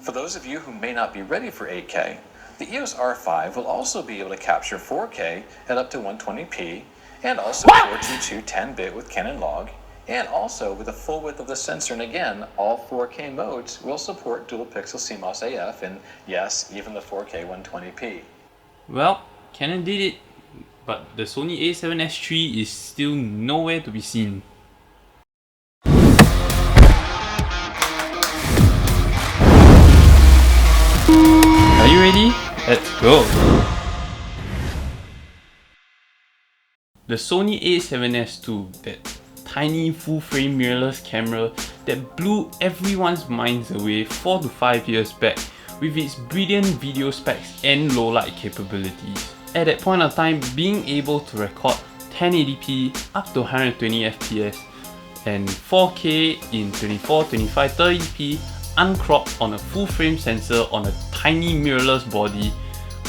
For those of you who may not be ready for 8K, the EOS R5 will also be able to capture 4K at up to 120p, and also 422 10-bit with Canon log, and also with the full width of the sensor. And again, all 4K modes will support dual pixel CMOS AF, and yes, even the 4K 120p. Well, Canon did it, but the Sony A7S III is still nowhere to be seen. Are you ready? Let's go! The Sony A7S II, that tiny full-frame mirrorless camera that blew everyone's minds away 4 to 5 years back with its brilliant video specs and low-light capabilities. At that point of time, being able to record 1080p up to 120 fps and 4K in 24, 25, 30p uncropped on a full-frame sensor on a tiny mirrorless body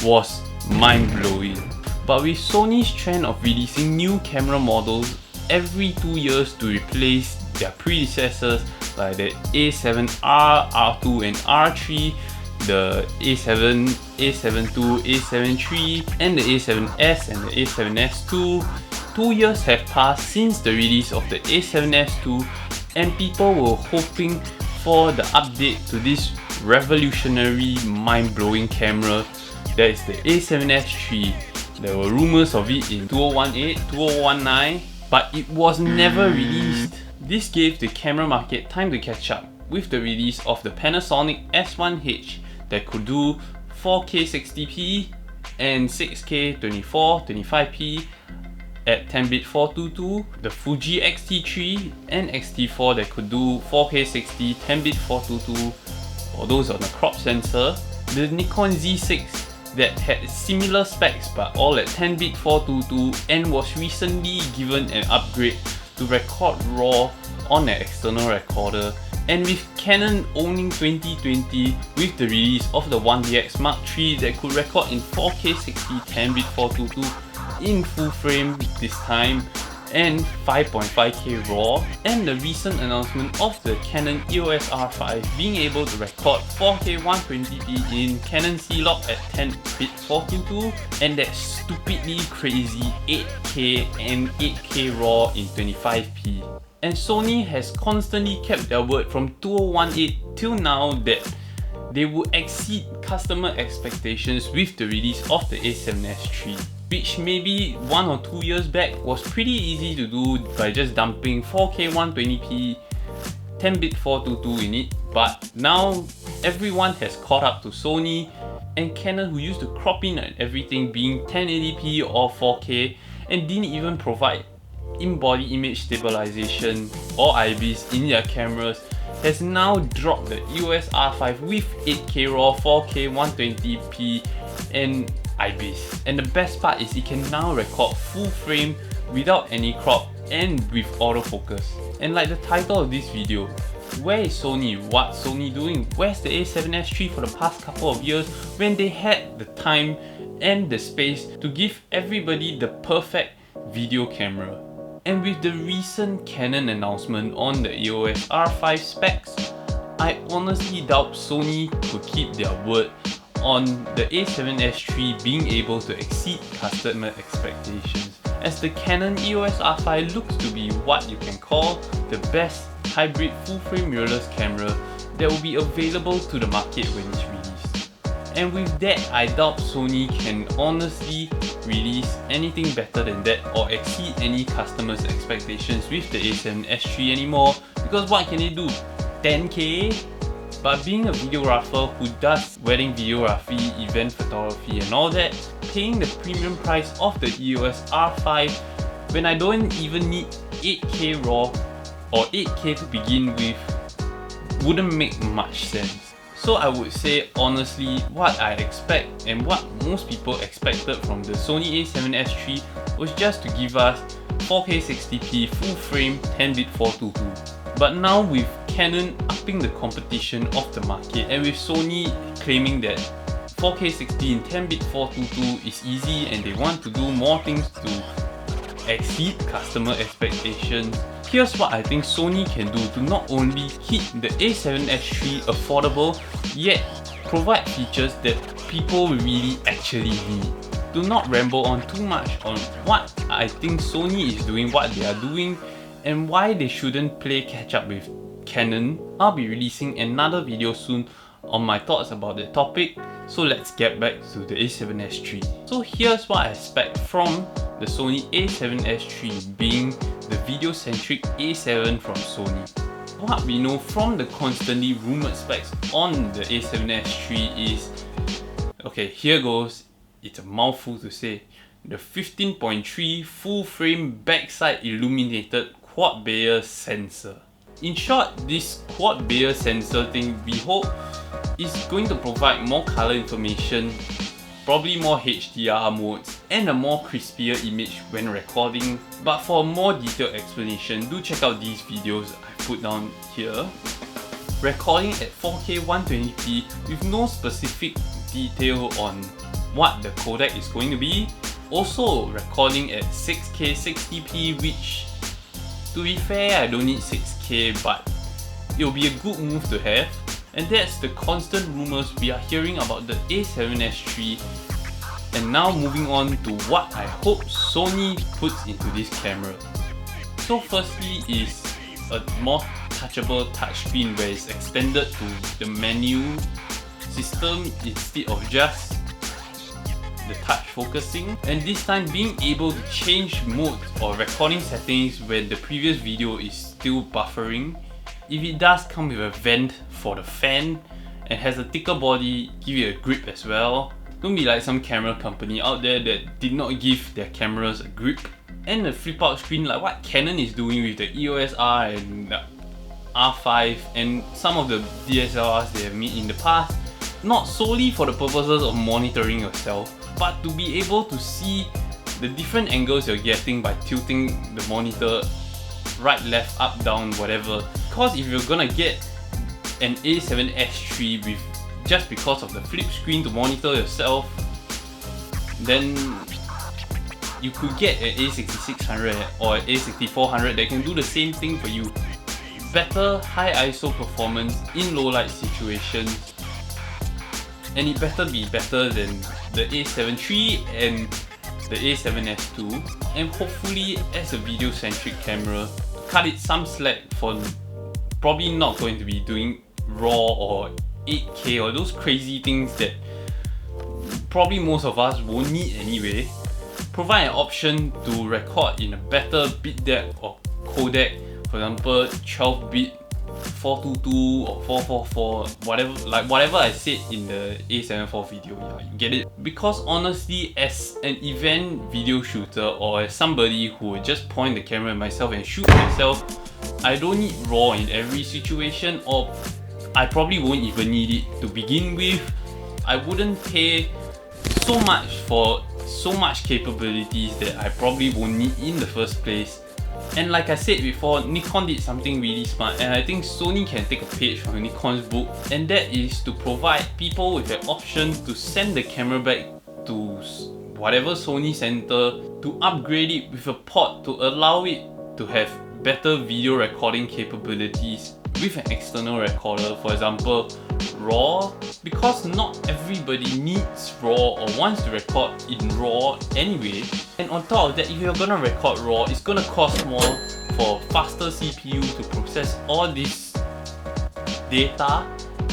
was mind-blowing. But with Sony's trend of releasing new camera models every 2 years to replace their predecessors like the A7R, R2 and R3, the A7, A7 II, A7 III and the A7S and the A7S II, 2 years have passed since the release of the A7S II, and people were hoping for the update to this revolutionary, mind-blowing camera that is the A7S III. There were rumors of it in 2018, 2019, but it was never released. This gave the camera market time to catch up with the release of the Panasonic S1H that could do 4K 60p and 6K 24, 25p at 10-bit 422, the Fuji X-T3 and X-T4 that could do 4K 60, 10-bit 422, or those on a crop sensor, the Nikon Z6 that had similar specs but all at 10-bit 422 and was recently given an upgrade to record RAW on an external recorder, and with Canon owning 2020 with the release of the 1DX Mark III that could record in 4K 60 10-bit 422 in full frame this time and 5.5K RAW, and the recent announcement of the Canon EOS R5 being able to record 4K 120p in Canon C-Log at 10-bit 422 and that stupidly crazy 8K and 8K RAW in 25p. And Sony has constantly kept their word from 2018 till now that they would exceed customer expectations with the release of the A7S III, which maybe 1 or 2 years back was pretty easy to do by just dumping 4K 120p 10-bit 422 in it, but now everyone has caught up to Sony and Canon, who used to crop in and everything being 1080p or 4K and didn't even provide in-body image stabilization or IBIS in their cameras, has now dropped the EOS R5 with 8K RAW, 4K 120p and IBIS. And the best part is it can now record full frame without any crop and with autofocus. And like the title of this video, where is Sony? What's Sony doing? Where's the A7S III for the past couple of years when they had the time and the space to give everybody the perfect video camera? And with the recent Canon announcement on the EOS R5 specs, I honestly doubt Sony could keep their word on the A7S III being able to exceed customer expectations, as the Canon EOS R5 looks to be what you can call the best hybrid full-frame mirrorless camera that will be available to the market when it's released. And with that, I doubt Sony can honestly release anything better than that or exceed any customer's expectations with the A7S III anymore, because what can they do? 10K? But being a videographer who does wedding videography, event photography and all that, paying the premium price of the EOS R5 when I don't even need 8K RAW or 8K to begin with wouldn't make much sense. So I would say honestly, what I expect and what most people expected from the Sony A7S III was just to give us 4K 60p full frame 10-bit 422. But now with Canon upping the competition of the market and with Sony claiming that 4K 60 in 10-bit 422 is easy and they want to do more things to exceed customer expectations, Here's what I think Sony can do to not only keep the A7S III affordable, yet provide features that people really actually need. Do not ramble on too much on what I think Sony is doing, what they are doing, and why they shouldn't play catch up with Canon. I'll be releasing another video soon on my thoughts about the topic, so let's get back to the A7S III. So here's what I expect from the Sony A7S III, being the video-centric A7 from Sony. What we know from the constantly rumored specs on the A7S III is, okay, here goes, it's a mouthful to say, the 15.3 full-frame backside illuminated quad-Bayer sensor. In short, this quad-Bayer sensor thing, we hope, is going to provide more color information, probably more HDR modes, and a more crispier image when recording. But for a more detailed explanation, do check out these videos I put down here. Recording at 4K 120p with no specific detail on what the codec is going to be. Also recording at 6K 60p, which, to be fair, I don't need 6K, but it'll be a good move to have. And that's the constant rumors we are hearing about the A7S III. And now moving on to what I hope Sony puts into this camera. So firstly is a more touchable touchscreen where it's extended to the menu system instead of just the touch focusing, and this time being able to change modes or recording settings when the previous video is still buffering. If it does come with a vent for the fan and has a thicker body, give it a grip as well. Don't be like some camera company out there that did not give their cameras a grip. And a flip out screen like what Canon is doing with the EOS R and the R5 and some of the DSLRs they have made in the past. Not solely for the purposes of monitoring yourself, but to be able to see the different angles you're getting by tilting the monitor right, left, up, down, whatever. Because if you're gonna get an A7S III with just because of the flip screen to monitor yourself, then you could get an A6600 or an A6400 that can do the same thing for you. Better high ISO performance in low light situations, and it better be better than the A7 III and the A7S II, and hopefully as a video centric camera, cut it some slack for probably not going to be doing RAW or 8K or those crazy things that probably most of us won't need anyway. Provide an option to record in a better bit depth or codec, for example 12-bit 422 or 444, whatever I said in the A7 IV video, yeah, you get it? Because honestly, as an event video shooter or as somebody who would just point the camera at myself and shoot myself, I don't need RAW in every situation, or I probably won't even need it to begin with. I wouldn't pay so much for so much capabilities that I probably won't need in the first place. And like I said before, Nikon did something really smart, and I think Sony can take a page from Nikon's book, and that is to provide people with an option to send the camera back to whatever Sony center to upgrade it with a port to allow it to have better video recording capabilities with an external recorder, for example RAW, because not everybody needs RAW or wants to record in RAW anyway. And on top of that, if you're gonna record RAW, it's gonna cost more for faster CPU to process all this data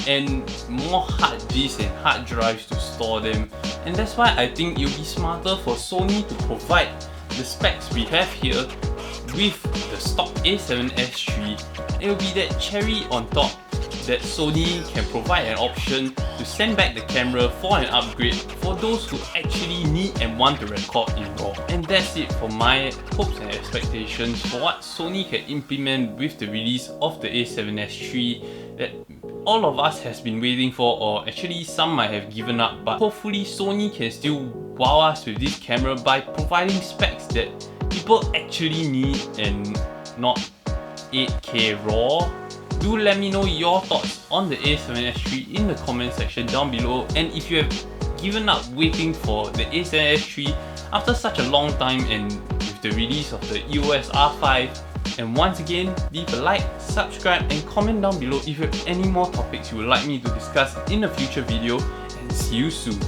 and more hard disks and hard drives to store them. And that's why I think it'll be smarter for Sony to provide the specs we have here with the stock A7S III. It'll be that cherry on top that Sony can provide an option to send back the camera for an upgrade for those who actually need and want to record in RAW. And that's it for my hopes and expectations for what Sony can implement with the release of the A7S III that all of us has been waiting for, or actually some might have given up, but hopefully Sony can still wow us with this camera by providing specs that people actually need and not 8K RAW. Do let me know your thoughts on the A7S III in the comment section down below, and if you have given up waiting for the A7S III after such a long time and with the release of the EOS R5, And once again, leave a like, subscribe and comment down below if you have any more topics you would like me to discuss in a future video, and see you soon.